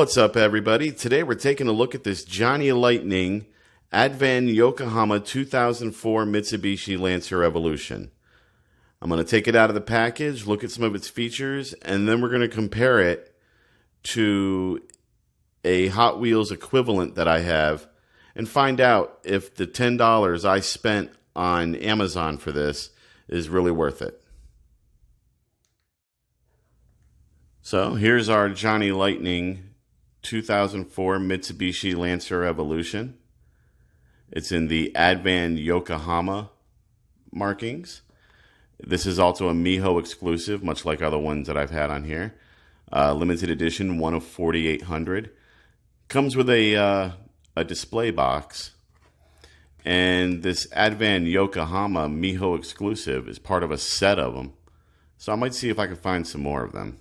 What's up, everybody? Today we're taking a look at this Johnny Lightning Advan Yokohama 2004 Mitsubishi Lancer Evolution. I'm going to take it out of the package, look at some of its features, and then we're going to compare it to a Hot Wheels equivalent that I have and find out if the $10 I spent on Amazon for this is really worth it. So here's our Johnny Lightning 2004 Mitsubishi Lancer Evolution. It's in the Advan Yokohama markings. This is also a Miho exclusive, much like other ones that I've had on here. Limited edition, one of 4,800. Comes with a display box. And this Advan Yokohama Miho exclusive is part of a set of them. So I might see if I can find some more of them.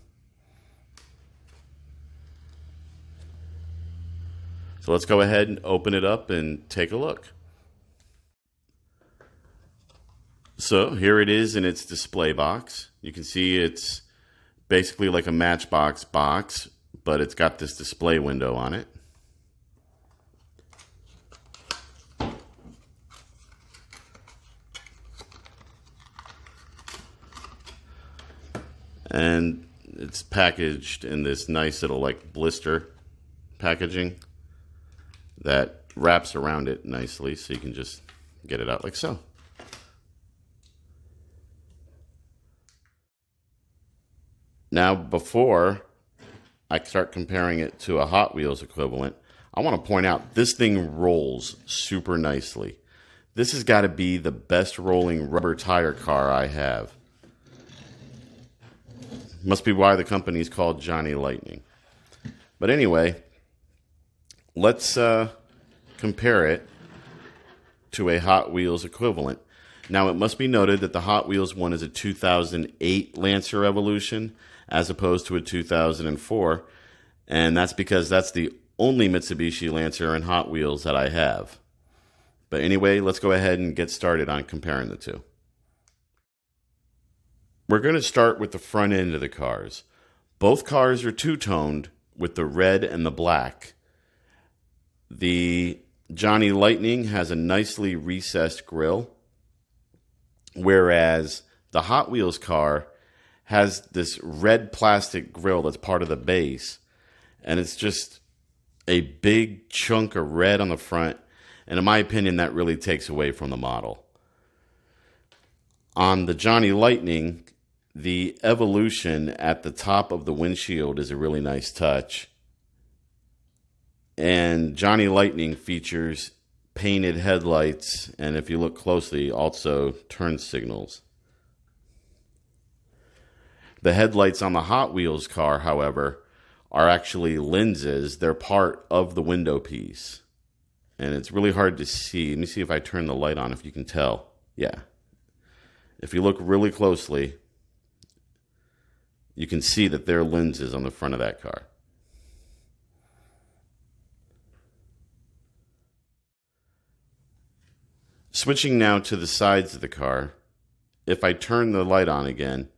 So let's go ahead and open it up and take a look. So here it is in its display box. You can see it's basically like a Matchbox box, but it's got this display window on it. And it's packaged in this nice little like blister packaging that wraps around it nicely, so you can just get it out like so. Now, before I start comparing it to a Hot Wheels equivalent, I want to point out this thing rolls super nicely. This has got to be the best rolling rubber tire car I have. Must be why the company's called Johnny Lightning. But anyway, let's compare it to a Hot Wheels equivalent. Now, it must be noted that the Hot Wheels one is a 2008 Lancer Evolution as opposed to a 2004, and that's because that's the only Mitsubishi Lancer and Hot Wheels that I have. But anyway, let's go ahead and get started on comparing the two. We're going to start with the front end of the cars. Both cars are two-toned with the red and the black. The Johnny Lightning has a nicely recessed grille, whereas the Hot Wheels car has this red plastic grille that's part of the base, and it's just a big chunk of red on the front, and in my opinion, that really takes away from the model. On the Johnny Lightning, the evolution at the top of the windshield is a really nice touch. And Johnny Lightning features painted headlights, and if you look closely, also turn signals. The headlights on the Hot Wheels car, however, are actually lenses. They're part of the window piece. And it's really hard to see. Let me see if I turn the light on, if you can tell. Yeah. If you look really closely, you can see that there are lenses on the front of that car. Switching now to the sides of the car, if I turn the light on again,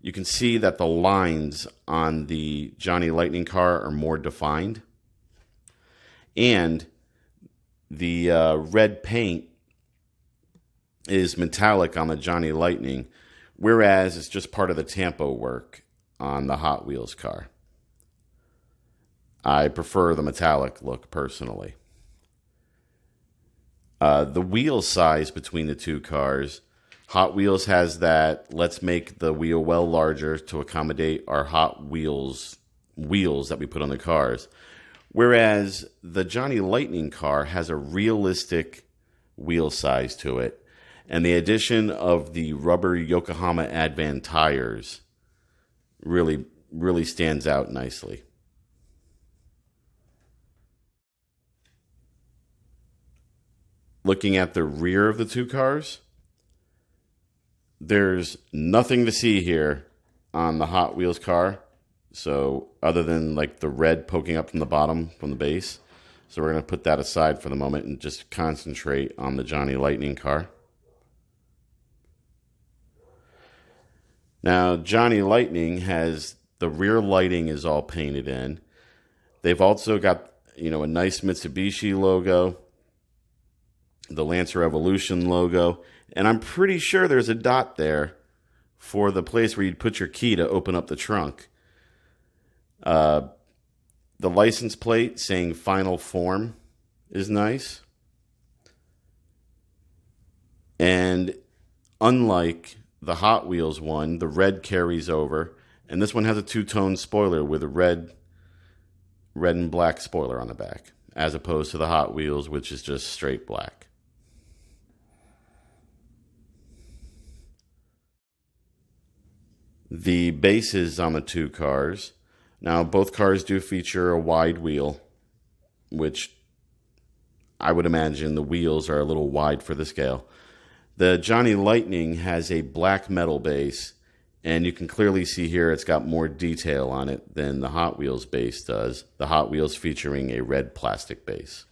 you can see that the lines on the Johnny Lightning car are more defined. And the red paint is metallic on the Johnny Lightning, whereas it's just part of the tampo work on the Hot Wheels car. I prefer the metallic look personally. The wheel size between the two cars, Hot Wheels has that, let's make the wheel well larger to accommodate our Hot Wheels wheels that we put on the cars. Whereas the Johnny Lightning car has a realistic wheel size to it. And the addition of the rubber Yokohama Advan tires really stands out nicely. Looking at the rear of the two cars, there's nothing to see here on the Hot Wheels car. So other than like the red poking up from the bottom from the base. So we're going to put that aside for the moment and just concentrate on the Johnny Lightning car. Now, Johnny Lightning has the rear lighting is all painted in. They've also got, a nice Mitsubishi logo, the Lancer Evolution logo, and I'm pretty sure there's a dot there for the place where you'd put your key to open up the trunk. The license plate saying Final Form is nice. And unlike the Hot Wheels one, the red carries over, and this one has a two-tone spoiler with a red and black spoiler on the back, as opposed to the Hot Wheels, which is just straight black. The bases on the two cars. Now, both cars do feature a wide wheel, which I would imagine the wheels are a little wide for the scale. The Johnny Lightning has a black metal base, and you can clearly see here it's got more detail on it than the Hot Wheels base does. The Hot Wheels featuring a red plastic base.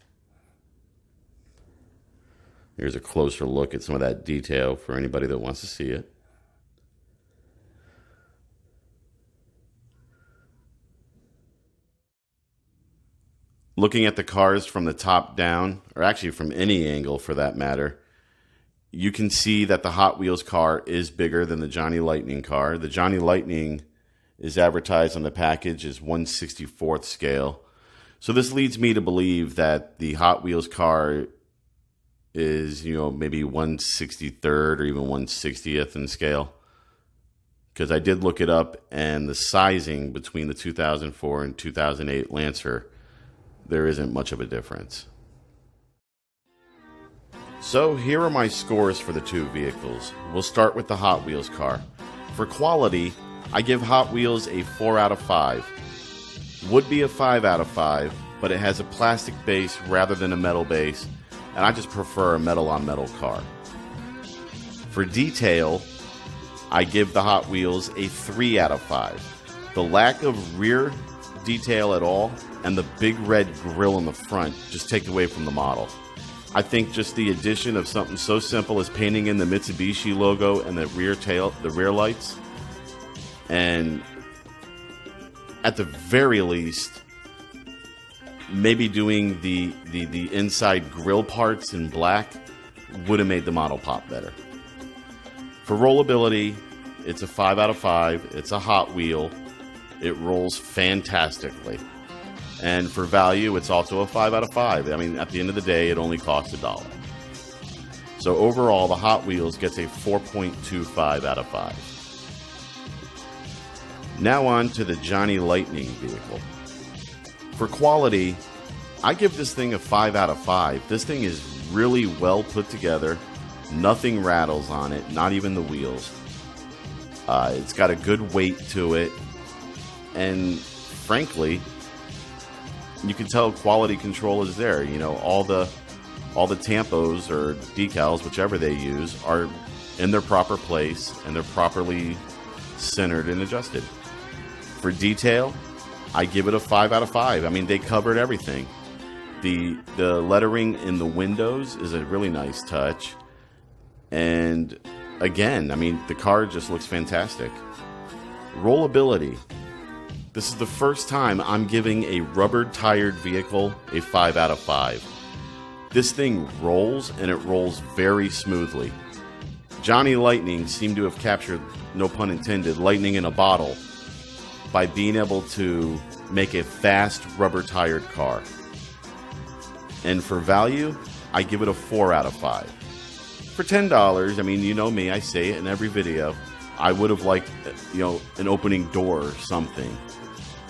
Here's a closer look at some of that detail for anybody that wants to see it. Looking at the cars from the top down, or actually from any angle for that matter, you can see that the Hot Wheels car is bigger than the Johnny Lightning car. The Johnny Lightning is advertised on the package as 1/64th scale. So this leads me to believe that the Hot Wheels car is, maybe 1/63rd or even 1/60th in scale. Because I did look it up, and the sizing between the 2004 and 2008 Lancer, there isn't much of a difference. So here are my scores for the two vehicles. We'll start with the Hot Wheels car. For quality, I give Hot Wheels a 4 out of 5. Would be a 5 out of 5, but it has a plastic base rather than a metal base, and I just prefer a metal-on-metal car. For detail, I give the Hot Wheels a 3 out of 5. The lack of rear detail at all and the big red grille in the front just take away from the model. I think just the addition of something so simple as painting in the Mitsubishi logo and the rear lights, and at the very least, maybe doing the inside grille parts in black would have made the model pop better. For rollability, it's a 5 out of 5. It's a Hot Wheel. It rolls fantastically. And for value, it's also a 5 out of 5. I mean, at the end of the day, it only costs $1. So overall, the Hot Wheels gets a 4.25 out of 5. Now on to the Johnny Lightning vehicle. For quality, I give this thing a 5 out of 5. This thing is really well put together. Nothing rattles on it, not even the wheels. It's got a good weight to it. And frankly, you can tell quality control is there. All the tampos or decals, whichever they use, are in their proper place and they're properly centered and adjusted. For detail, I give it a 5 out of 5. I mean, they covered everything. The lettering in the windows is a really nice touch. And again, I mean, the car just looks fantastic. Rollability. This is the first time I'm giving a rubber-tired vehicle a 5 out of 5. This thing rolls, and it rolls very smoothly. Johnny Lightning seemed to have captured, no pun intended, lightning in a bottle by being able to make a fast rubber-tired car. And for value, I give it a 4 out of 5. For $10, I mean, you know me, I say it in every video, I would have liked, an opening door or something.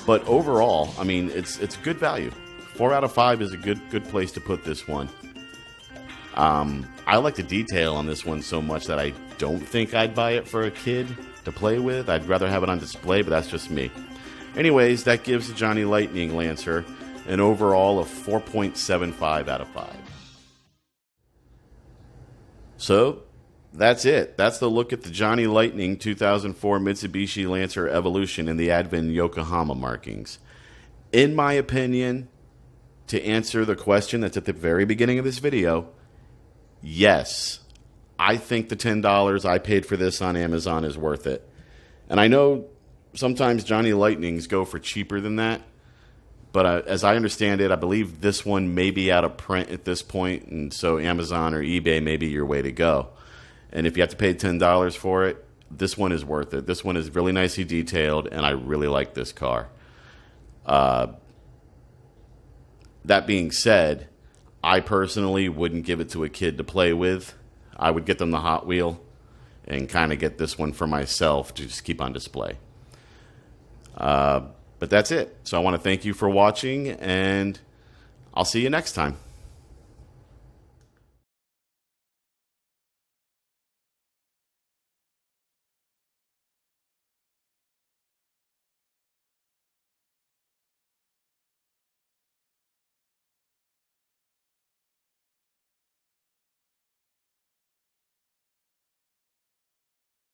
But overall, I mean, it's good value. 4 out of 5 is a good place to put this one. I like the detail on this one so much that I don't think I'd buy it for a kid to play with. I'd rather have it on display, but that's just me. Anyways, that gives the Johnny Lightning Lancer an overall of 4.75 out of 5. So, that's it. That's the look at the Johnny Lightning 2004 Mitsubishi Lancer Evolution in the Advan Yokohama markings. In my opinion, to answer the question that's at the very beginning of this video, yes, I think the $10 I paid for this on Amazon is worth it. And I know sometimes Johnny Lightnings go for cheaper than that, But as I understand it, I believe this one may be out of print at this point, and so Amazon or eBay may be your way to go. And if you have to pay $10 for it, this one is worth it. This one is really nicely detailed, and I really like this car. That being said, I personally wouldn't give it to a kid to play with. I would get them the Hot Wheel and kind of get this one for myself to just keep on display. But that's it. So I want to thank you for watching, and I'll see you next time.